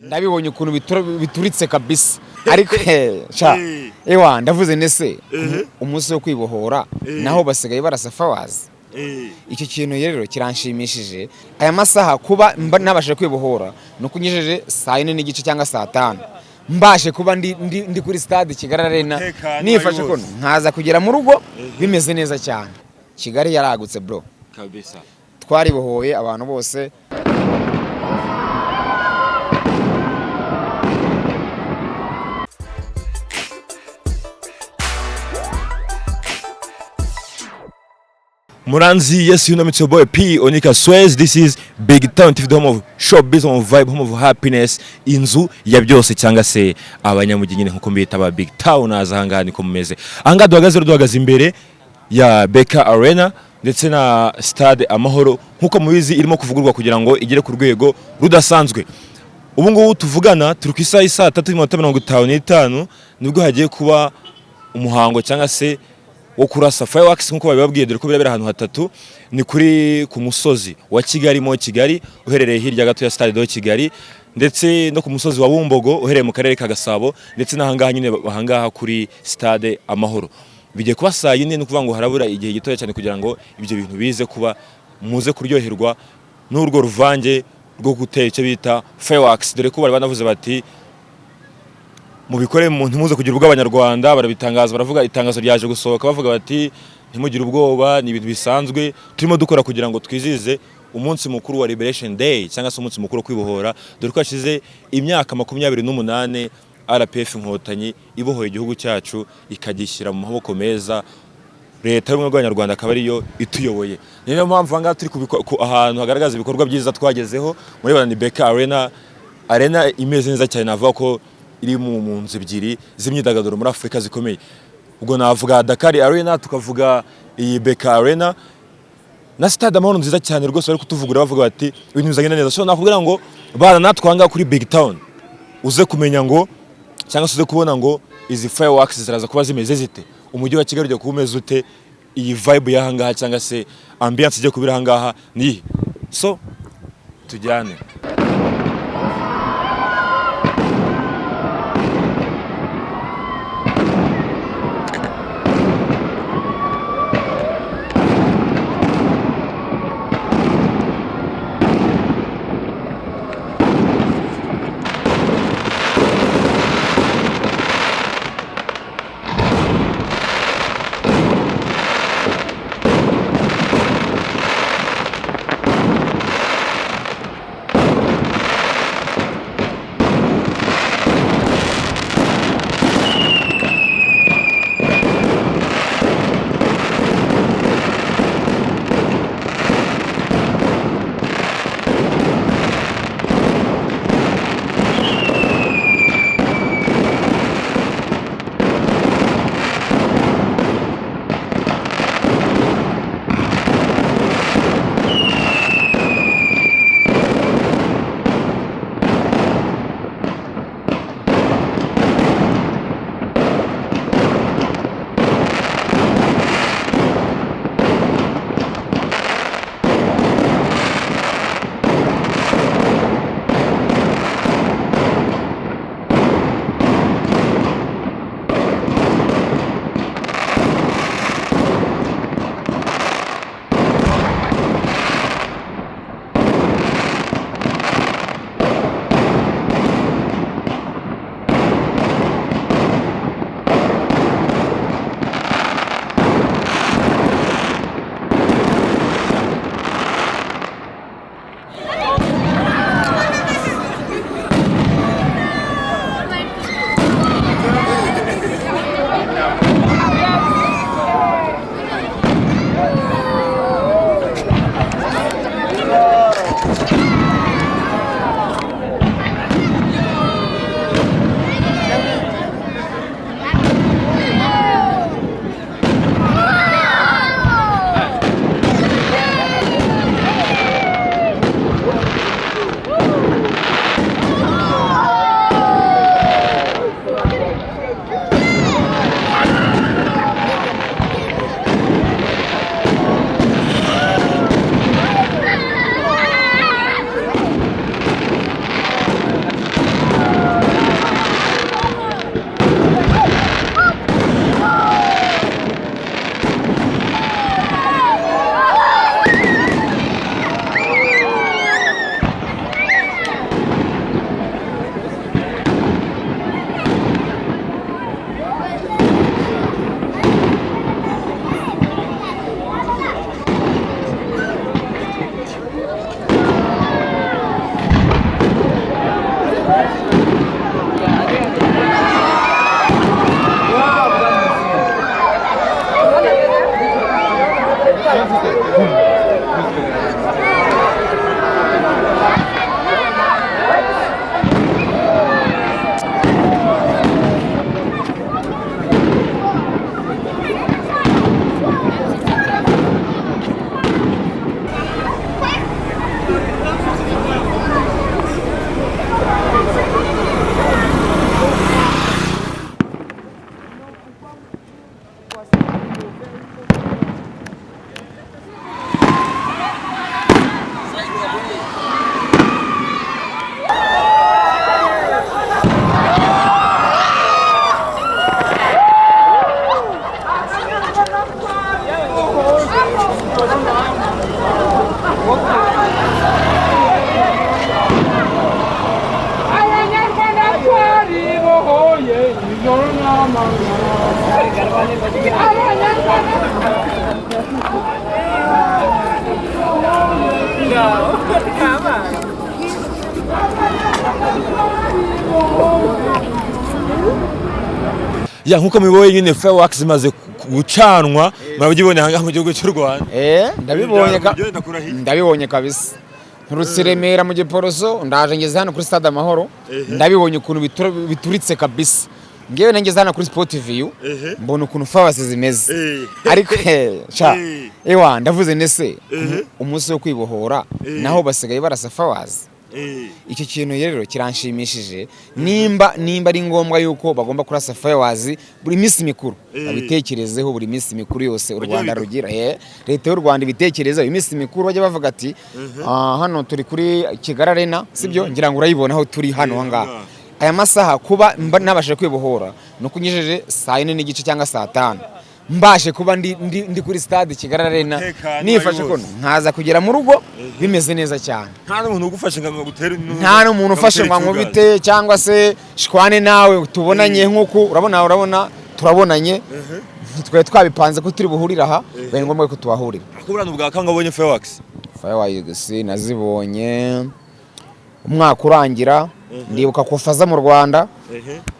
ndabibonye ukuntu bituritse kabisa ariko cha ewa ndavuze nese umunsi wo kwibohora naho basigaye barasa fawazi icyo kintu rero kiranshimishije aya masaha kuba nabashe kwibohora no kunyejeje saa 4 n'igice cyangwa saa 5 mbashe kuba ndi kuri stade Kigali Arena nifashe ko nkaza kugera mu rugo bimeze neza cyane. Kigali yaragutse bro kabisa, twaribohoye abantu bose. Muranzi, yes, you know me, it's your boy P. Onika Swez. This is BigTown, the home of showbiz, home of vibe, home of happiness. Inzu ya byose cyangwa se abanyamujyi nyine nkuko mbita ba BigTown azahanga niko mumeze. Anga duhagaze imbere ya Beka Arena ndetse na Stade Amahoro nkuko mubizi irimo kuvugurwa kugira ngo igere ku rwego rudasanzwe. Ubu ngubu tuvugana turi ku isaha 3:55 nibwo hagiye kuba umuhango cyangwa se wo kurasa fireworks nkuko babibabwiye dore ko birabera ahantu hatatu. Ni kuri ku musozi wa Kigali mo Kigali uherereye hirya gato ya Stade do Kigali, ndetse no ku musozi wa Bumbogo uherereye mu karere ka Gasabo, ndetse n'ahangaha nyine ahangaha kuri Stade Amahoro. Bigiye kuba saa 4 no kuvuga ngo harabura igihe gitoya cyane kugira ngo ibyo bintu bize kuba muze kuryoherwa n'urwo ruvange rwo gutera icyo bita fireworks, dore ko bari banavuze bati mubikore umuntu muze kugira ubwo abanyarwanda barabitangaza, baravuga itangazo ryaje gusohoka bavuga bati ntimugire ubwoba, ni ibintu bisanzwe turimo dukora kugira ngo twizize umunsi mukuru wa Liberation Day cyangwa se umunsi mukuru kwibohora, dore ko hashize imyaka 28 RPF inkotanyi ibohoye igihugu cyacu ikagishyira mu maboko meza. Leta y'ubumwe bw'abanyarwanda akaba ariyo ituyoboye. Niyo mpamvu anga turi ahantu hagaragaza ibikorwa byiza twagezeho muri bana ni Beka Arena imeze neza cyane, navuga ko iri mu nzu ebyiri z'imyidagaduro muri Afrika zikomeye. Ubwo navuga Dakar Arena, tukavuga iyi Beka Arena na Stade Amahoro nziza cyane rwose bari kutuvugura bavuga bati ibintu bizagenda neza. So nakubwira ngo bana natwanga kuri BigTown uze kumenya ngo cyangwa se uze kubona ngo izi fireworks ziraza kuba zimeze zite, umujyi wa Kigali ujya kumeza ute, iyi vibe y'ahangaha cyangwa se ambiance ijye kubira ahangaha ni so tujyane. Ya nkuko mubibonye nyine fireworks zimaze gucanwa murabibonye hanga mu gihugu cy'u Rwanda. Ndabibonye kabisa. Nturutse Remera mu Giporoso ndaje ngeze hano kuri Stade Amahoro ndabibonye ukuntu bituritse kabisa. Ngewe nangeze hano kuri Sport View mbona ukuntu fireworks zimeze. Ariko ndavuze nese umunsi wo kwibohora naho basigaye barasa fireworks. Icyo kintu rero kiranshimishije nimba ari ngombwa yuko bagomba kurasa fireworks buri minsi mikuru babitekerezeho buri minsi mikuru yose u Rwanda rugira leta y'u Rwanda ibitekerezo iminsi mikuru bajya bavuga ati hano turi kuri Kigali Arena sibyo ngira ngo urayibona aho turi hano hanga aya masaha kuba nabashe kwibohora no kunyejeje saa 4 n'igice cyangwa saa 5 mbashe kuba ndi kuri Stade Kigali Arena nifashe ko nkaza kugera mu rugo bimeze neza cyane nta n'umuntu ugufashe ngo gutere nta n'umuntu ufashe ngo bite cyangwa se shwane nawe tubonanye nkuko urabona turabonanye twe twabipanze ko turi buhurira aha bari ngombwa ko tubahurira akubura n'ubwa kanga abonye fireworks nazibonye umwaka urangira ndibuka ko faza mu Rwanda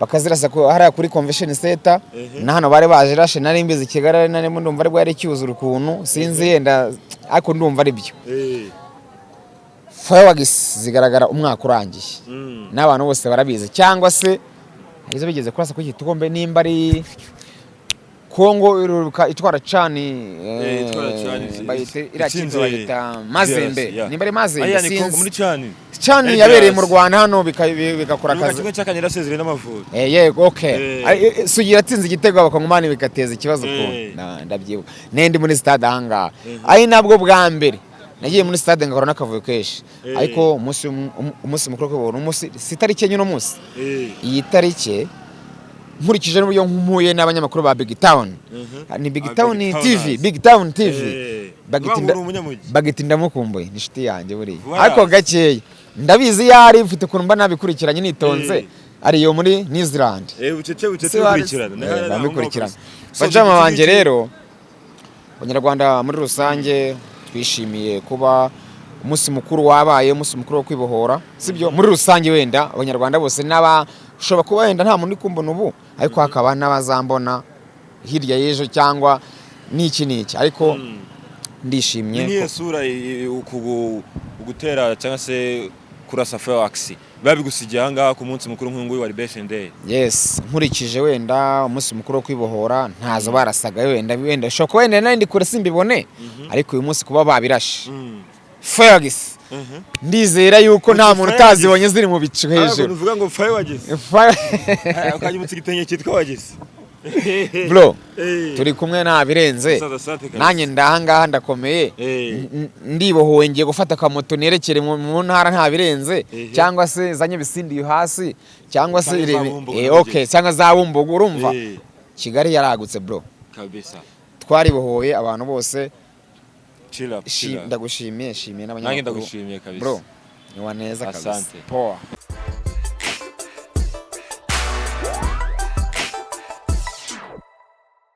bakazirasa ko hariya kuri convention center na hano bari baje rashe nari mbizi Kigali Arena nari ndumva ari bwari cyuzura ukuntu sinzi yenda ariko ndumva ari byo fireworks zigaragara umwaka urangiye n'abantu bose barabizi cyangwa se izo bigeze kurasa ku gikombe nimba ari Kongo iruruka itwara cani bayite irakinzo bayita Mazembe nimba ari Mazembe sinzi muri cani yabereye mu Rwanda hano bigakora akazi kimwe cyakanyira sezere n'amavuta yego okay sugira atinze igitego abakongomani bikateza ikibazo ko ndabyibuka nendi muri stade ahanga ari nabwo bwa mbere nagiye muri stade ngakora n'akavuyo keshi ariko umunsi mukuru ko umunsi sitarike nyine umunsi iyi tarike nkurikije n'uburyo nkumuye n'abanyamakuru ba BigTown ni BigTown TV bagitinda mukumbuye nishiti yanjye buri ariko gakeye ndabizi yari mfite ukuntu mba nabikurikiranye nitonze ari yo muri New Zealand ucece babikurikirana bajama banje rero Abanyarwanda muri rusange twishimiye kuba umunsi mukuru wabaye umunsi mukuru wo kwibohora sibyo muri rusange wenda Abanyarwanda bose ushobora kuba wenda nta muntu kumbona ubu ariko hakaba n'abazambona hirya y'ejo cyangwa n'iki ariko ndishimye ni sura ugutera cyangwa se kurasa fireworks babigusigiye hanga ku munsi mukuru nk'uyu wa Liberation Day. Yes nkurikije wenda umunsi mukuru wo kwibohora ntazo barasaga wenda shoko wenda nandi kure simbibone ariko uyu munsi kuba babirashe fireworks ndizera yuko nta muntu utazibonye ziri mu bicu hejuru uvuga ngo fireworks akanyimutse igitenye cyitwa wageze bro turi kumwe nta birenze nanjye ndahangaha ndakomeye ndibohowe ngiye gufata akamoto nerekere mu ntara nta birenze cyangwa se zanye bisindiye hasi cyangwa se okay cyangwa za Bumbogo urumva Kigali yaragutse bro kabisa twaribohoye abantu bose chill up ndagushimiye n'abanyamakuru nanjye ndagushimiye kabisa bro ni waneza kabisa poa